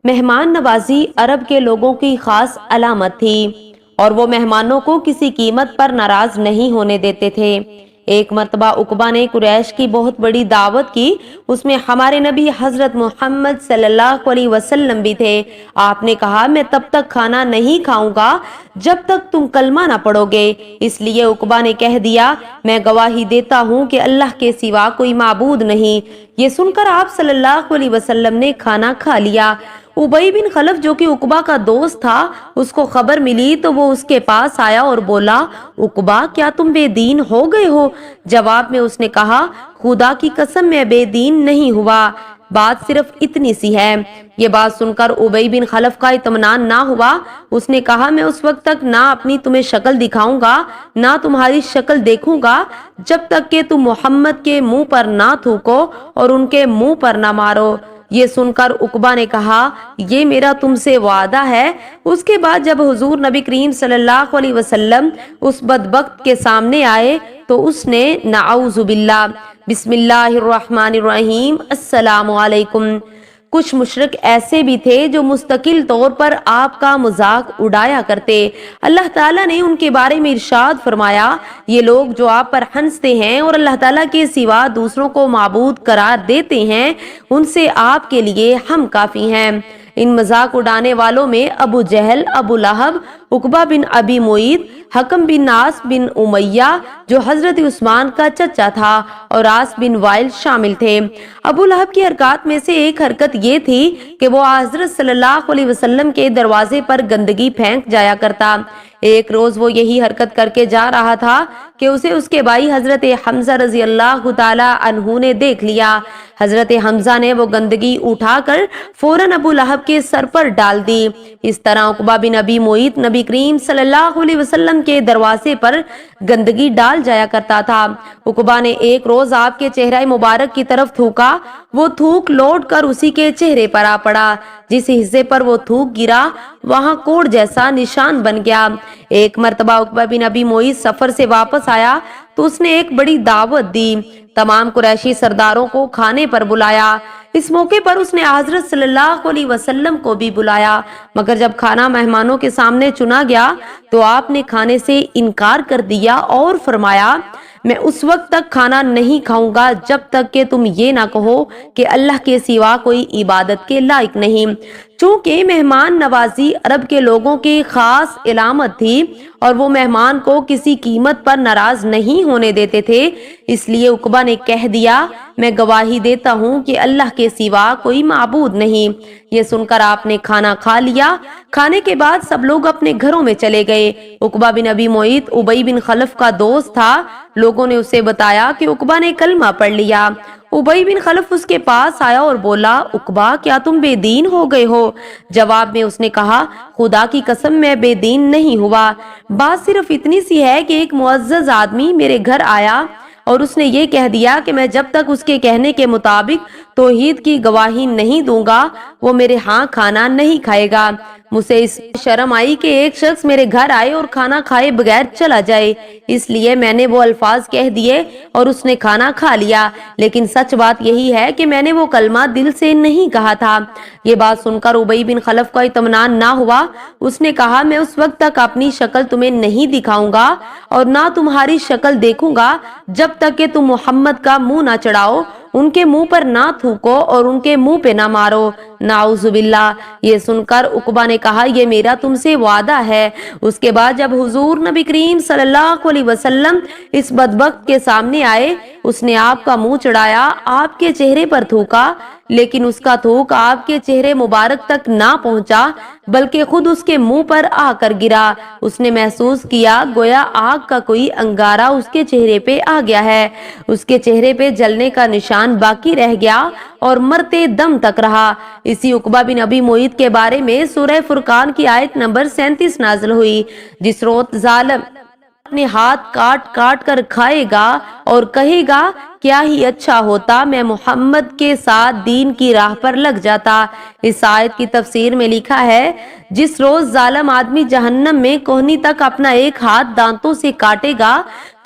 مہمان نوازی عرب کے لوگوں کی خاص علامت تھی اور وہ مہمانوں کو کسی قیمت پر ناراض نہیں ہونے دیتے تھے۔ ایک مرتبہ عقبہ نے قریش کی بہت بڑی دعوت کی، اس میں ہمارے نبی حضرت محمد صلی اللہ علیہ وسلم بھی تھے۔ آپ نے کہا میں تب تک کھانا نہیں کھاؤں گا جب تک تم کلمہ نہ پڑھو گے، اس لیے عقبہ نے کہہ دیا میں گواہی دیتا ہوں کہ اللہ کے سوا کوئی معبود نہیں۔ یہ سن کر آپ صلی اللہ علیہ وسلم نے کھانا کھا لیا۔ ابی بن خلف جو کہ عقبہ کا دوست تھا، اس کو خبر ملی تو وہ اس کے پاس آیا اور بولا عقبہ کیا تم بے دین ہو گئے ہو؟ جواب میں اس نے کہا خدا کی قسم میں بے دین نہیں ہوا، بات صرف اتنی سی ہے۔ یہ بات سن کر ابی بن خلف کا اطمینان نہ ہوا، اس نے کہا میں اس وقت تک نہ اپنی تمہیں شکل دکھاؤں گا نہ تمہاری شکل دیکھوں گا جب تک کہ تم محمد کے منہ پر نہ تھوکو اور ان کے منہ پر نہ مارو۔ یہ سن کر عقبہ نے کہا یہ میرا تم سے وعدہ ہے۔ اس کے بعد جب حضور نبی کریم صلی اللہ علیہ وسلم اس بدبخت کے سامنے آئے تو اس نے نعوذ باللہ بسم اللہ الرحمن الرحیم السلام علیکم۔ کچھ مشرک ایسے بھی تھے جو مستقل طور پر آپ کا مذاق اڑایا کرتے۔ اللہ تعالیٰ نے ان کے بارے میں ارشاد فرمایا یہ لوگ جو آپ پر ہنستے ہیں اور اللہ تعالیٰ کے سوا دوسروں کو معبود قرار دیتے ہیں ان سے آپ کے لیے ہم کافی ہیں۔ ان مذاق اڑانے والوں میں ابو جہل، ابو لہب، عقبہ بن ابی معیط، حکم بن ناس بن امیہ جو حضرت عثمان کا چچا تھا اور عاص بن وائل شامل تھے۔ ابو لہب کی حرکات میں سے ایک حرکت یہ تھی کہ وہ حضرت صلی اللہ علیہ وسلم کے دروازے پر گندگی پھینک جایا کرتا۔ ایک روز وہ یہی حرکت کر کے جا رہا تھا کہ اسے اس کے بھائی حضرت حمزہ رضی اللہ تعالی عنہ نے دیکھ لیا۔ حضرت حمزہ نے وہ گندگی اٹھا کر فوراً ابو لہب کے سر پر ڈال دی۔ اس طرح عقبہ بن ابی معیط نبی کریم صلی اللہ علیہ وسلم کے دروازے پر گندگی ڈال جایا کرتا تھا۔ عقبہ نے ایک روز آپ کے چہرہ مبارک کی طرف تھوکا، وہ تھوک لوٹ کر اسی کے چہرے پر آ پڑا۔ جس حصے پر وہ تھوک گرا وہاں کوڑ جیسا نشان بن گیا۔ ایک مرتبہ عقبہ بن ابی معیط سفر سے واپس آیا تو اس نے ایک بڑی دعوت دی، تمام قریشی سرداروں کو کھانے پر بلایا۔ اس موقع پر اس نے حضرت صلی اللہ علیہ وسلم کو بھی بلایا، مگر جب کھانا مہمانوں کے سامنے چنا گیا تو آپ نے کھانے سے انکار کر دیا اور فرمایا میں اس وقت تک کھانا نہیں کھاؤں گا جب تک کہ تم یہ نہ کہو کہ اللہ کے سوا کوئی عبادت کے لائق نہیں۔ چونکہ مہمان نوازی عرب کے لوگوں کی خاص علامت تھی اور وہ مہمان کو کسی قیمت پر ناراض نہیں ہونے دیتے تھے، اس لیے عقبہ نے کہہ دیا میں گواہی دیتا ہوں کہ اللہ کے سوا کوئی معبود نہیں۔ یہ سن کر آپ نے کھانا کھا لیا۔ کھانے کے بعد سب لوگ اپنے گھروں میں چلے گئے۔ عقبہ بن ابی معیط ابی بن خلف کا دوست تھا۔ لوگوں نے اسے بتایا کہ عقبہ نے کلمہ پڑھ لیا۔ ابی بن خلف اس کے پاس آیا اور بولا عقبہ کیا تم بے دین ہو گئے ہو؟ جواب میں اس نے کہا خدا کی قسم میں بے دین نہیں ہوا، بات صرف اتنی سی ہے کہ ایک معزز آدمی میرے گھر آیا اور اس نے یہ کہہ دیا کہ میں جب تک اس کے کہنے کے مطابق توحید کی گواہی نہیں دوں گا وہ میرے ہاں کھانا نہیں کھائے گا۔ مجھے اس شرم آئی کہ ایک شخص میرے گھر آئے اور کھانا کھائے بغیر چلا جائے، اس لیے میں نے وہ الفاظ کہہ دیے اور اس نے کھانا کھا لیا، لیکن سچ بات یہی ہے کہ میں نے وہ کلمہ دل سے نہیں کہا تھا۔ یہ بات سن کر ابی بن خلف کا اطمینان نہ ہوا، اس نے کہا میں اس وقت تک اپنی شکل تمہیں نہیں دکھاؤں گا اور نہ تمہاری شکل دیکھوں گا جب تک کہ تم محمد کا منہ نہ چڑھاؤ، ان کے منہ پر نہ تھوکو اور ان کے منہ پہ نہ مارو، نعوذ باللہ۔ یہ سن کر عقبہ نے کہا یہ میرا تم سے وعدہ ہے۔ اس کے بعد جب حضور نبی کریم صلی اللہ علیہ وسلم اس بدبخت کے سامنے آئے اس نے آپ کا منہ چڑھایا، آپ کے چہرے پر تھوکا، لیکن اس کا تھوک آپ کے چہرے مبارک تک نہ پہنچا بلکہ خود اس کے منہ پر آ کر گرا۔ اس نے محسوس کیا گویا آگ کا کوئی انگارہ اس کے چہرے پہ آ گیا ہے۔ اس کے چہرے پہ جلنے کا نشان باقی رہ گیا اور مرتے دم تک رہا۔ اسی عقبہ بن ابی معیط کے بارے میں سورہ فرقان کی آیت نمبر 37 نازل ہوئی، جس روز ظالم اپنے ہاتھ کاٹ کاٹ کر کھائے گا اور کہے گا کیا ہی اچھا ہوتا میں محمد کے ساتھ دین کی راہ پر لگ جاتا۔ اس آیت کی تفسیر میں لکھا ہے جس روز ظالم آدمی جہنم میں کوہنی تک اپنا ایک ہاتھ دانتوں سے کاٹے گا